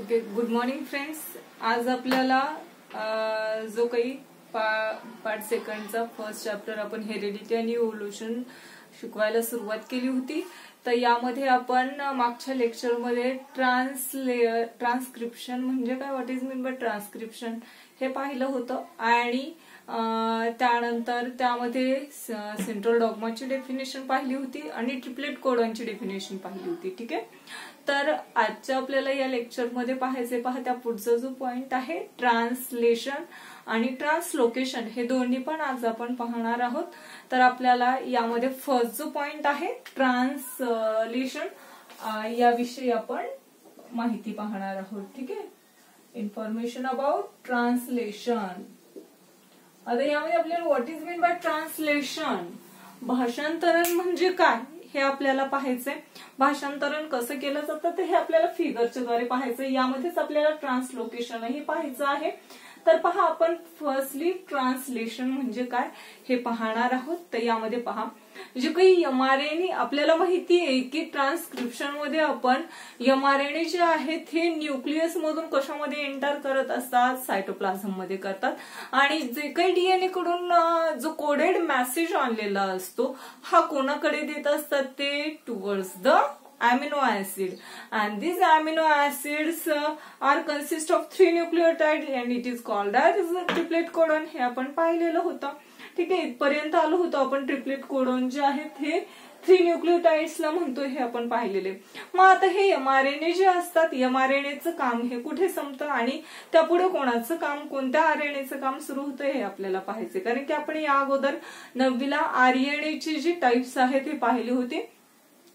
Okay, good morning friends. आज आपल्याला जो काही पार्ट सेकंडचा फर्स्ट चॅप्टर आपण हेरिडिटी आणि इव्होल्युशन शिकवायला सुरुवात केली होती. तर यामध्ये आपण मागच्या लेक्चरमध्ये ट्रान्सक्रिप्शन म्हणजे काय, what is mean bye transcription हे पाहिलं होतं आणि त्यानंतर त्यामध्ये सेंट्रल डॉग्माची डेफिनेशन पाहिली होती आणि ट्रिपलेट कोडॉनची डेफिनेशन पाहिली होती. ठीक आहे, तर आजच्या आपल्याला या लेक्चरमध्ये पाहायचे त्या पुढचा जो पॉइंट आहे ट्रान्सलेशन आणि ट्रान्सलोकेशन हे दोन्ही पण आज आपण पाहणार आहोत. तर आपल्याला यामध्ये फर्स्ट जो पॉइंट आहे ट्रान्सलेशन याविषयी आपण माहिती पाहणार आहोत. ठीक आहे, इन्फॉर्मेशन अबाउट ट्रान्सलेशन. आता यामध्ये आपल्याला what is mean by translation, भाषांतरण म्हणजे काय हे आपल्याला पाहायचंय. भाषांतरण कसं केलं जातं ते हे आपल्याला फिगरच्या द्वारे पाहायचंय. यामध्येच आपल्याला ट्रान्सलोकेशनही पाहायचं आहे. तर पहा, आपण फर्स्टली ट्रान्सलेशन म्हणजे काय हे पाहणार आहोत. तर यामध्ये पहा, जे काही एमआरएनए आपल्याला माहिती आहे की ट्रान्सक्रिप्शन मध्ये आपण एमआरएनए जे आहेत हे न्यूक्लियस मधून कशामध्ये एंटर करत असतात, सायटोप्लाझम मध्ये करतात. आणि जे काही डीएनए कडून जो कोडेड मेसेज आणलेला असतो हा कोणाकडे देत असतात, ते towards the amino acid, and these amino acids are consist of 3 nucleotides and it is called as triplet codon. हे आपण पाहिलेलं होतं. ठीक आहे, इथपर्यंत आलो होतो आपण. ट्रिपलेट कोडॉन जे आहेत हे 3 न्यूक्लिओटाइड्सला म्हणतो हे आपण पाहिलेले. मग आता हे एमआरएनए जे असतात, एमआरएनएचं काम हे कुठे संपतं आणि त्यापुढे कोणाचं काम, कोणत्या आरएनएचं काम सुरू होतं हे आपल्याला पाहायचे. कारण की आपण या अगोदर 9वीला आरएनएची जी टाइप्स आहेत हे पाहिले होते.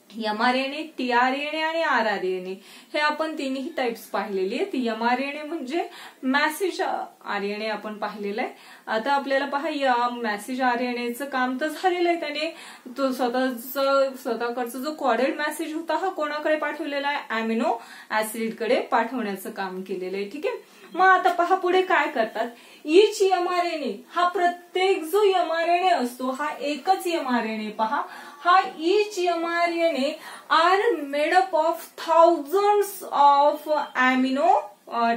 एमआरएनए, टीआरएनए आणि आरआरएनए हे आपण तिन्ही टाइप्स पाहिलेली आहेत. एमआरएनए म्हणजे मेसेज आरएनए आपण पाहिलेलं आहे. आता आपल्याला पहा, या मेसेज आरएनएचं काम तर झालेलं आहे. त्याने तो स्वतःकडचा जो कोडेड मेसेज होता हा कोणाकडे पाठवलेला आहे, अॅमिनो ऍसिड कडे पाठवण्याचं काम केलेलं आहे. ठीक आहे, मग आता पहा पुढे काय करतात. इच एमआरएनए हा प्रत्येक जो एमआरएनए असतो हा एकच एमआरएनए पहा, हा each mRNA are made up of thousands of amino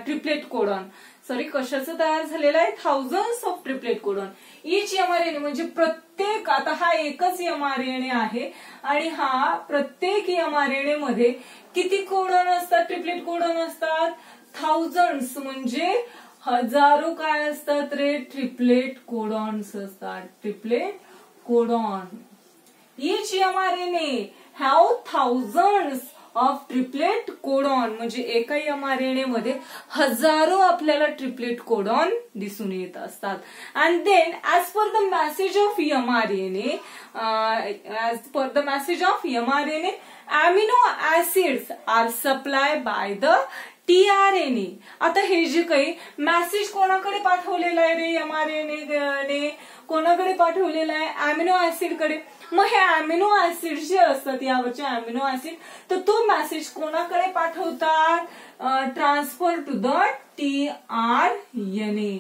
triplet codon. Sorry, कशाचं तयार झालेलं आहे, thousands of triplet codon. Each mRNA म्हणजे प्रत्येक, आता हा एकच एमआरएनए आहे आणि हा प्रत्येक एमआरएनए मध्ये किती कोडॉन असतात, ट्रिपलेट कोडॉन असतात, थाउजंड्स म्हणजे हजारो काय असतात रे, ट्रिपलेट कोडॉन्स असतात. Triplet codon. Each mRNA have thousands of triplet codon म्हणजे एका एमआरएनए मध्ये हजारो आपल्याला ट्रिपलेट कोडॉन दिसून येत असतात. And then as per the message of mRNA, amino acids are supply by the tRNA. आता हे जे काही मेसेज कोणाकडे पाठवलेला आहे रे, एमआरएनए कोणाकडे पाठवलेला आहे, अॅमिनो ऍसिड कडे. मग हे अॅमिनो ऍसिड जे असतात, यावरचे अॅमिनो ऍसिड, तर तो मेसेज कोणाकडे पाठवतात, ट्रान्सफर टू द टीआरएनए.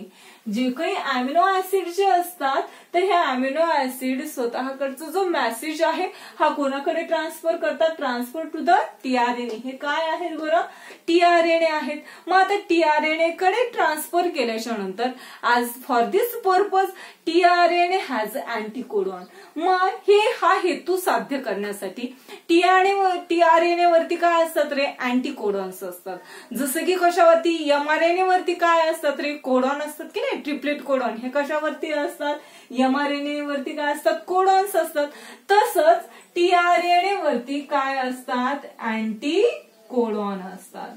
जे काही अॅमिनो ऍसिड जे असतात तर हे अॅमिनो ऍसिड स्वतःकडचा जो मेसेज आहे हा कोणाकडे ट्रान्सफर करतात, ट्रान्सफर टू द टीआरएनए. हे काय आहेत बरं, टीआरएनए आहेत. मग आता टीआरएनए कडे ट्रान्सफर केल्याच्या नंतर as for this purpose tRNA has anticodon. मग हा हेतू साध्य करण्यासाठी टीआरएनए वरती काय असतात रे, अँटीकोडॉन्स असतात. जसं की कशावरती, एमआरएनए वरती काय असतात रे, कोडॉन असतात की नाही, ट्रिपलेट कोडॉन. हे कशावरती असतात, एमआरएनए वरती काय असतात, कोडॉन्स असतात. तसंच टीआरएनए वरती काय असतात, अँटीकोडॉन असतात.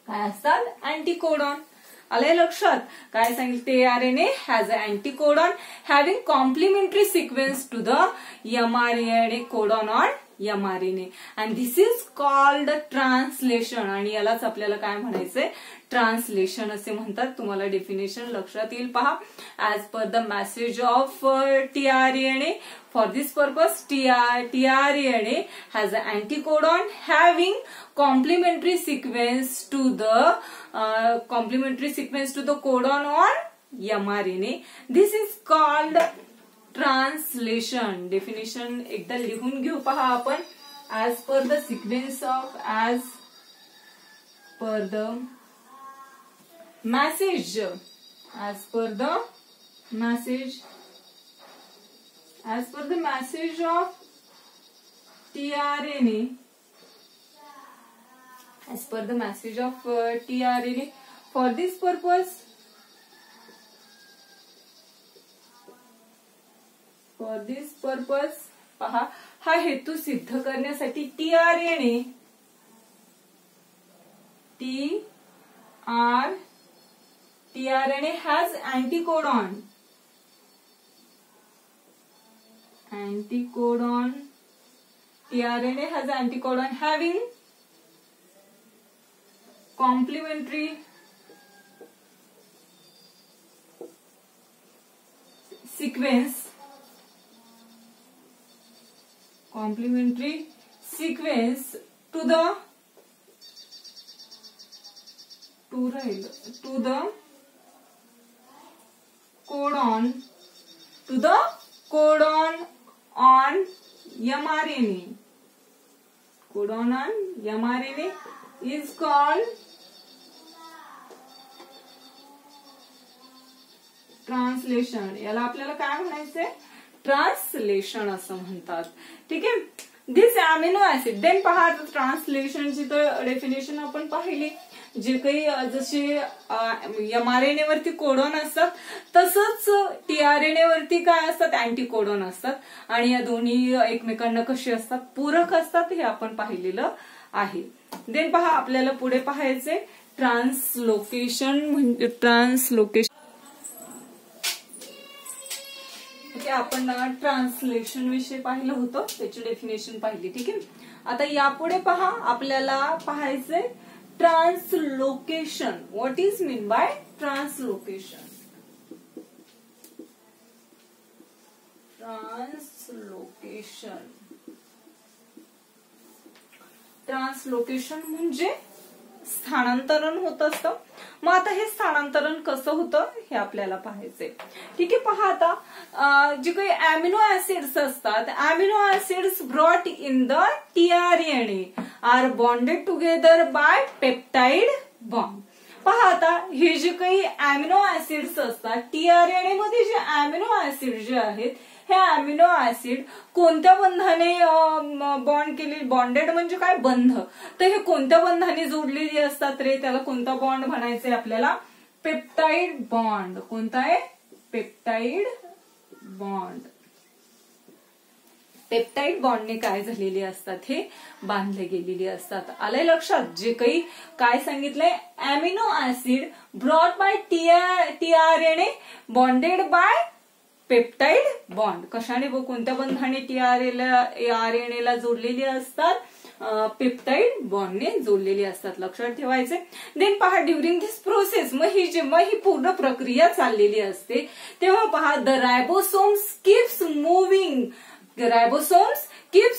काय असतात, अँटीकोडॉन. आलंय लक्षात, काय सांगितलं, tRNA has anticodon having complementary sequence to the mRNA codon on mRNA and this is called translation. आणि यालाच आपल्याला काय म्हणायचंय, ट्रान्सलेशन असे म्हणतात. तुम्हाला डेफिनेशन लक्षात येईल पहा. As per the message of tRNA, for this purpose tRNA has a anticodon having complementary sequence to the codon on mRNA. This is called translation. Definition एकदा लिहून घेऊ पहा आपण. As per the sequence of per the message, as per the message of tRNA, as per the message of tRNA. For this purpose, पहा, हा हेतू सिद्ध करण्यासाठी tRNA has anticodon. tRNA has anticodon having complementary sequence to the codon on mRNA. Codon on mRNA is called translation. याला आपल्याला काय म्हणायचंय? Translation असं म्हणतात. ठीक आहे. दिस अमिनो ऍसिड. देन पहा, ट्रान्सलेशनची तर डेफिनेशन आपण पाहिली. जे काही जसे mRNA वरती कोडॉन असतात तसंच tRNA वरती काय असतात? अँटीकोडॉन असतात. आणि या दोन्ही एकमेकांना कसे असतात? पूरक असतात, हे आपण पाहिलेलं आहे. देन पहा, आपल्याला पुढे पाहायचे ट्रान्सलोकेशन. म्हणजे ट्रान्सलोकेशन आपण ट्रान्सलेशन विषयी पाहिलं होतं, त्याची डेफिनेशन पाहिली. ठीक आहे. आता यापुढे पहा, आपल्याला पाहायचंय translocation. What is mean by translocation? Translocation म्हणजे स्थानांतरण होत असतं. मग आता हे स्थानांतरण कसं होतं हे आपल्याला पाहायचंय. ठीक आहे. पहा, आता जे काही अमिनो ऍसिड्स असतात, amino acids brought in the tRNA are bonded together by peptide bond. पहा, आता हे जे काही अमिनो ऍसिड्स असतात, tRNA मध्ये जे अमिनो ऍसिड जे आहेत, हे अमिनो ऍसिड कोणत्या बंधाने बॉन्डेड म्हणजे काय? बंध. तर हे कोणत्या बंधाने जोडलेली असतात रे? त्याला कोणता बॉन्ड म्हणायचंय आपल्याला? Peptide bond. कोणता आहे? Peptide bond. पेप्टाइड बॉन्डने काय झालेले असतात? हे बांधले गेलेले असतात. आलंय लक्षात? जे काही काय सांगितलंय? Amino acid brought bye tRNA bonded bye peptide bond. कशाने व कोणत्या बंधाने tRNA ला जोडलेली असतात? पेप्टाइड बॉन्डने जोडलेली असतात. लक्षात ठेवायचे. देन पहा, ड्युरिंग दिस प्रोसेस, मग ही पूर्ण प्रक्रिया चाललेली असते तेव्हा पहा, the ribosomes keeps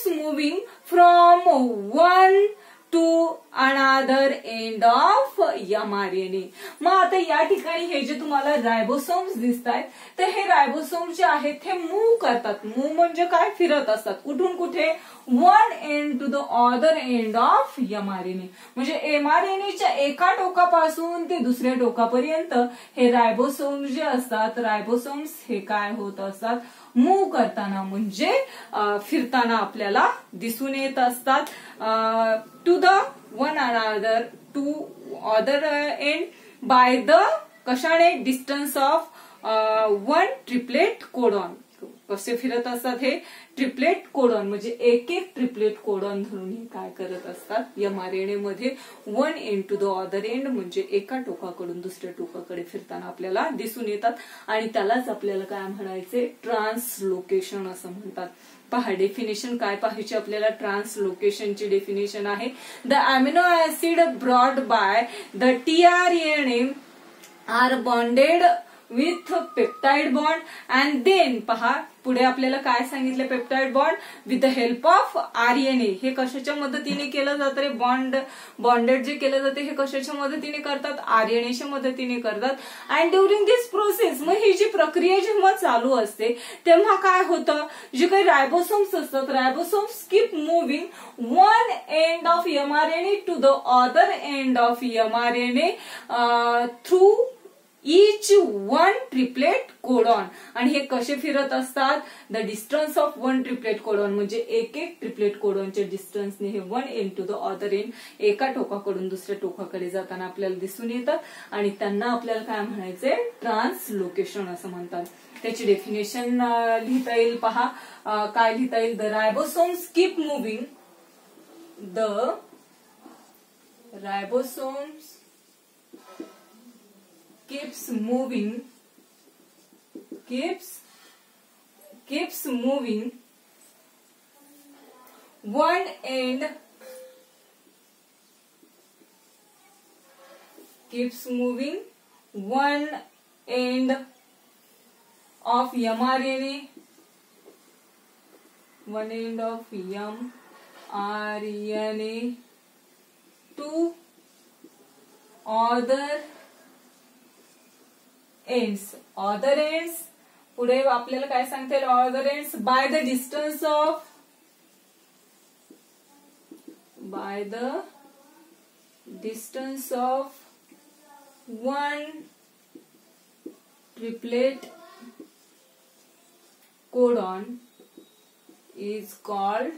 moving from one to another end of mRNA. मग आता या ठिकाणी हे जे तुम्हाला रायबोसोम्स दिसत आहेत, तर हे रायबोसोम्स जे आहेत ते मूव्ह करतात. मूव्ह म्हणजे काय? फिरत असतात. कुठून कुठे? One end to the other end of mRNA. म्हणजे mRNAच्या एका टोकापासून ते दुसऱ्या टोकापर्यंत हे रायबोसोम्स जे असतात, रायबोसोम्स हे काय होत असतात? मूव्ह करताना म्हणजे फिरताना आपल्याला दिसून येत असतात. To the one another to other end by the कशाने? Distance of one triplet codon. कसे फिरत असतात हे? ट्रिपलेट कोडॉन म्हणजे एक ट्रिपलेट कोडॉन धरून हे काय करत असतात? mRNA मध्ये one end to the other end म्हणजे एका टोकाकडून दुसऱ्या टोकाकडे फिरताना आपल्याला दिसून येतात. आणि त्यालाच आपल्याला काय म्हणायचे? ट्रान्सलोकेशन असं म्हणतात. पहा, डेफिनेशन काय पाहायची आपल्याला? ट्रान्सलोकेशनची डेफिनेशन आहे, the amino acid brought by the tRNA are bonded with peptide bond and then पहा पुढे आपल्याला काय सांगितलं, peptide bond with the help of RNA. हे कशाच्या मदतीने केलं जातं रे? बॉन्डेड जे केलं जाते हे कशाच्या मदतीने करतात? RNAच्या मदतीने करतात. अँड ड्युरिंग दिस प्रोसेस, मग ही जी प्रक्रिया जेव्हा चालू असते तेव्हा काय होतं, जे काही रायबोसोम्स असतात, ribosomes keep moving one end of mRNA to the other end of mRNA through each one triplet codon. आणि हे कसे फिरत असतात? The distance of one triplet codon, म्हणजे एक ट्रिपलेट कोडॉनच्या डिस्टन्सने हे one end to the other end, एका टोकाकडून दुसऱ्या टोकाकडे जाताना आपल्याला दिसून येतात. आणि त्यांना आपल्याला काय म्हणायचंय? ट्रान्सलोकेशन असं म्हणतात. त्याची डेफिनेशन लिहिता येईल पहा. काय लिहिता येईल? The ribosomes keep moving, the ribosomes keeps moving one end of mRNA, one end of mRNA to other ends. पुढे आपल्याला काय सांगता येईल? other ends by the distance of one triplet codon is called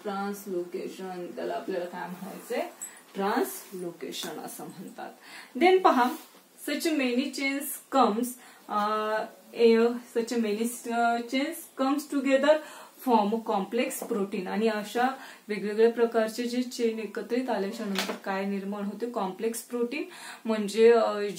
translocation. त्याला आपल्याला काय म्हणायचंय? Translocation असं म्हणतात. देन पहा, such many chains comes together form complex protein. आणि अशा वेगवेगळ्या प्रकारचे जे चेन एकत्रित आल्याच्या नंतर काय निर्माण होते? कॉम्प्लेक्स प्रोटीन, म्हणजे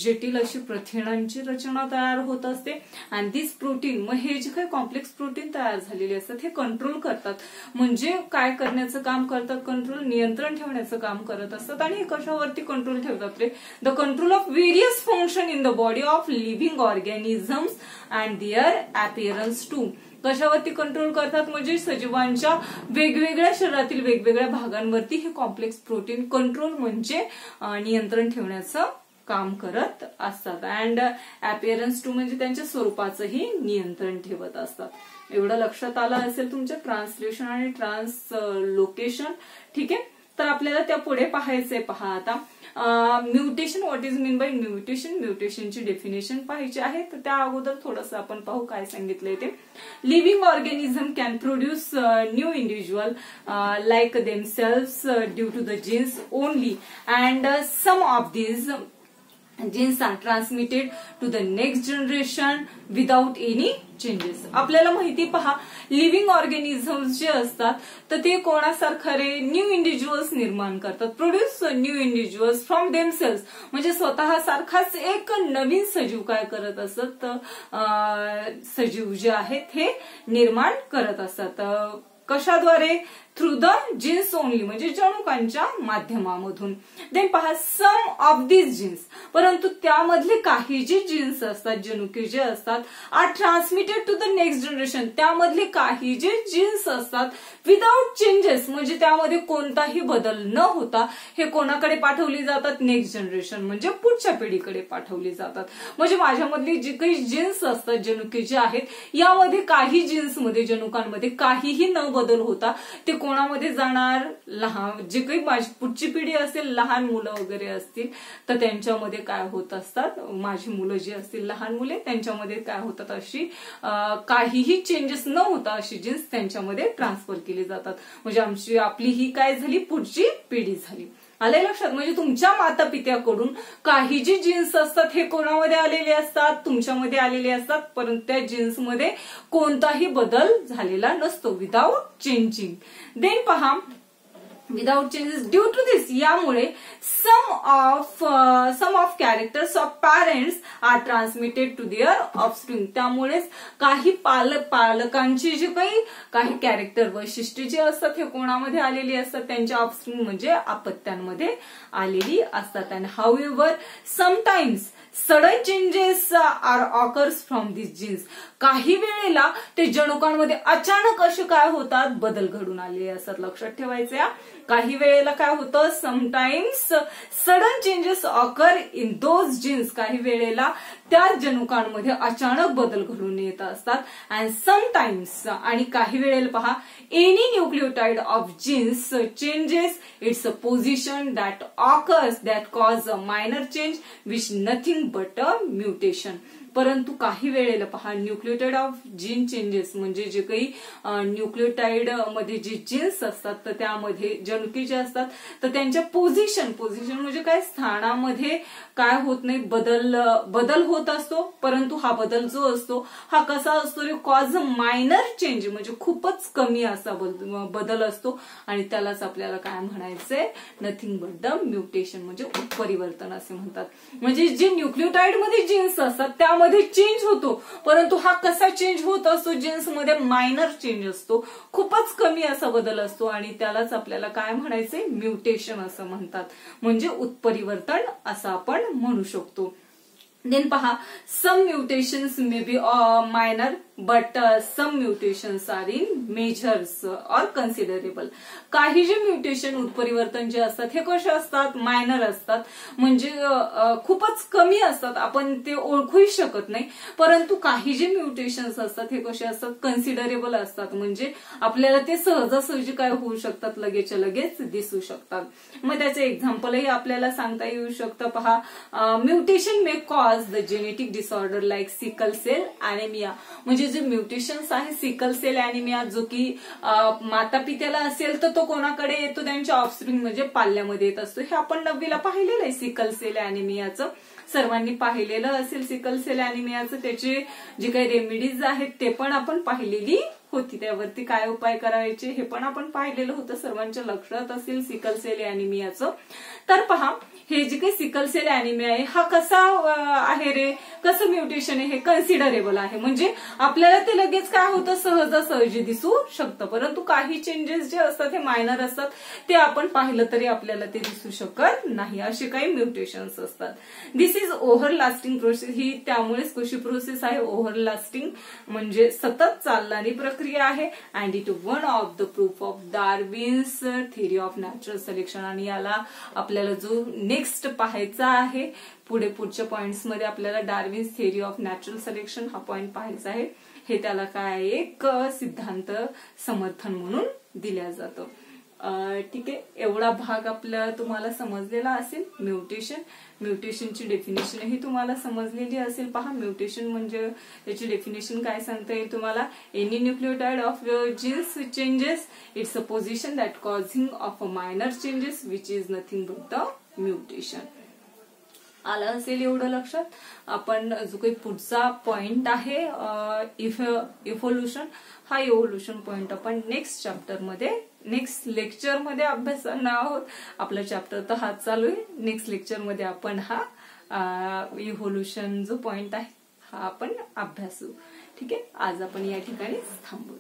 जटिल अशी प्रथिनांची रचना तयार होत असते. आणि दिस प्रोटीन, मग हे जे काही कॉम्प्लेक्स प्रोटीन तयार झालेले असतात हे कंट्रोल करतात. म्हणजे काय करण्याचं काम करतात? कंट्रोल, नियंत्रण ठेवण्याचं काम करत असतात. आणि हे कशावरती कंट्रोल ठेवतात रे? The control of various function in the body of living organisms and their appearance too. कशावरती कंट्रोल करतात? म्हणजे सजीवांच्या वेगवेगळ्या शरीरातील वेगवेगळ्या भागांवरती हे कॉम्प्लेक्स प्रोटीन कंट्रोल म्हणजे नियंत्रण ठेवण्याचं काम करत असतात. अँड अपीअरन्स टू म्हणजे त्यांच्या स्वरूपाचंही नियंत्रण ठेवत असतात. एवढं लक्षात आलं असेल तुमच्या ट्रान्सलेशन आणि ट्रान्सलोकेशन. ठीक आहे, तर आपल्याला त्या पुढे पाहायचंय. पहा आता mutation. What is mean by mutation? म्युटेशनची डेफिनेशन पाहायची आहे. तर त्या अगोदर थोडंसं आपण पाहू काय सांगितलंय ते. Living organism can produce new individual like themselves due to the genes only and some of these genes are transmitted to the next generation without any changes. आपल्याला माहिती पहा, लिव्हिंग ऑर्गॅनिझम्स जे असतात तर ते कोणासारखं रे? न्यू इंडिव्हिज्युअल्स निर्माण करतात. Produce new individuals from themselves, म्हणजे स्वतः सारखाच एक नवीन सजीव काय करत असत? सजीव जे आहेत हे निर्माण करत असतात. कशाद्वारे? थ्रू द जीन्स ओनली, म्हणजे जनुकांच्या माध्यमामधून. देन पहा, सम ऑफ दिस जीन्स, परंतु त्यामधले काही जे जीन्स असतात, जनुके जे असतात, are transmitted to the next generation. त्यामधले काही जे जीन्स असतात विदाउट चेंजेस, म्हणजे त्यामध्ये कोणताही बदल न होता हे कोणाकडे पाठवली जातात? नेक्स्ट जनरेशन, म्हणजे पुढच्या पिढीकडे पाठवली जातात. म्हणजे माझ्यामधली जी काही जीन्स असतात, जनुके जे आहेत, यामध्ये काही जीन्समध्ये, जनुकांमध्ये काहीही न बदल होता ते कोणामध्ये जाणार? लहान, जे काही माझी पुढची पिढी असेल, लहान मुलं वगैरे असतील तर त्यांच्यामध्ये काय होत असतात? माझी मुलं जी असतील, लहान मुले, त्यांच्यामध्ये काय होतात? अशी काहीही चेंजेस न होता अशी जीन्स त्यांच्यामध्ये ट्रान्सफर केली जातात. म्हणजे आपली ही काय झाली? पुढची पिढी झाली. आलंय लक्षात? म्हणजे तुमच्या माता पित्याकडून काही जे जीन्स असतात हे कोणामध्ये आलेले असतात? तुमच्यामध्ये आलेले असतात, परंतु त्या जीन्समध्ये कोणताही बदल झालेला नसतो. Without changing. देन पहा, without changes due to this, यामुळे some of characters of parents are transmitted to their offspring. त्यामुळेच काही पालकांची जे काही कॅरेक्टर वैशिष्ट्ये जे असतात हे कोणामध्ये आलेली असतात? त्यांच्या ऑफस्प्रिंग म्हणजे अपत्यांमध्ये आलेली असतात. And however sometimes sudden changes are occurs from this genes. काही वेळेला ते जनुकांमध्ये अचानक असे काय होतात, बदल घडून आलेले असतात. लक्षात ठेवायचे. काही वेळेला काय होतं, sometimes sudden changes occur in those genes. काही वेळेला त्या जनुकांमध्ये अचानक बदल घडून येत असतात. अँड समटाइम्स आणि काही वेळेला पहा, any nucleotide of genes changes its position that occurs that cause a minor change which nothing but a mutation. परंतु काही वेळेला पहा, न्यूक्लियोटाइड ऑफ जीन चेंजेस म्हणजे जे काही न्यूक्लियोटाइड मध्ये जे जीन्स असतात तर त्यामध्ये जनुके जे असतात तर त्यांच्या पोझिशन म्हणजे काय, स्थानामध्ये काय होत नाही, बदल होत असतो. परंतु हा बदल जो असतो हा कसा असतो रे, कॉज अ मायनर चेंज म्हणजे खूपच कमी असा बदल असतो आणि त्यालाच आपल्याला काय म्हणायचंय, नथिंग बट द म्युटेशन म्हणजे उत्परिवर्तन असे म्हणतात. म्हणजे जे न्यूक्लियोटाइड मध्ये जीन्स असतात त्यामध्ये चेंज होतो, परंतु हा कसा चेंज होत असतो, जीन्स मध्ये मायनर चेंज असतो, खूपच कमी असा बदल असतो आणि त्यालाच आपल्याला काय म्हणायचंय, म्युटेशन असं म्हणतात. म्हणजे उत्परिवर्तन असं आपण म्हणू शकतो. देन पहा, some mutations may be minor but some mutations are in majors or considerable. काही जे म्युटेशन उत्परिवर्तन जे असतात हे कसे असतात, मायनर असतात म्हणजे खूपच कमी असतात, आपण ते ओळखूही शकत नाही. परंतु काही जे म्युटेशन्स असतात हे कसे असतात, कन्सिडरेबल असतात म्हणजे आपल्याला ते सहजासहजी काय होऊ शकतात, लगेचच्या लगेच दिसू शकतात. मग त्याचे एक्झाम्पलही आपल्याला सांगता येऊ शकतं. पहा, mutation may cause the genetic disorder like sickle cell anaemia. म्हणजे जे म्युटेशन्स आहे सिकल सेल अॅनिमिया जो की माता पित्याला असेल तर तो कोणाकडे येतो, त्यांच्या ऑफस्प्रिंग म्हणजे पाल्यामध्ये येत असतो. हे आपण 9वीला पाहिलेलं आहे सिकल सेल अॅनिमियाचं, सर्वांनी पाहिलेलं असेल सिकल सेल अॅनिमियाचं. त्याचे जे काही रेमेडीज आहेत ते पण आपण पाहिलेली होती, त्यावरती काय उपाय करायचे हे पण आपण पाहिलेलं होतं, सर्वांच्या लक्षात असेल सिकल सेल अॅनिमियाचं. तर पहा, हे जे काही सिकल सेल अॅनिमिया आहे हा कसा आहे रे, कसं म्युटेशन आहे, हे कन्सिडरेबल आहे म्हणजे आपल्याला ते लगेच काय होतं, सहजासहजी दिसू शकतं. परंतु काही चेंजेस जे असतात हे मायनर असतात, ते आपण पाहिलं तरी आपल्याला ते दिसू शकत नाही, असे काही म्युटेशन्स असतात. दिस इज ओव्हर लास्टिंग प्रोसेस. ही त्यामुळेच कशी प्रोसेस आहे, ओव्हर लास्टिंग म्हणजे सतत चालणारी प्रक्रिया आहे. And it one of the proof of Darwin's theory of natural selection. आणि याला आपल्याला जो नेक्स्ट पाहायचा आहे, पुढच्या पॉइंट्स मध्ये आपल्याला Darwin's theory of natural selection हा पॉइंट पाहायचा आहे. हे त्याला काय एक सिद्धांत समर्थन म्हणून दिल्या जातं. ठीक आहे, एवढा भाग आपल्याला तुम्हाला समजलेला असेल. म्युटेशनची डेफिनेशन ही तुम्हाला समजलेली असेल. पहा, म्युटेशन म्हणजे त्याची डेफिनेशन काय सांगता येईल तुम्हाला, any nucleotide of genes changes its a position that causing of a minor changes which is nothing but the mutation. आलं असेल एवढं लक्षात. आपण जो काही पुढचा पॉइंट आहे इव्होल्युशन, हा इव्होल्युशन पॉइंट आपण नेक्स्ट लेक्चर मध्ये अभ्यासणार आहोत. आपला चॅप्टर तर हाच चालू आहे. नेक्स्ट लेक्चर मध्ये आपण हा इव्होल्युशन जो पॉइंट आहे हा आपण अभ्यासू. ठीक आहे, आज आपण या ठिकाणी थांबू.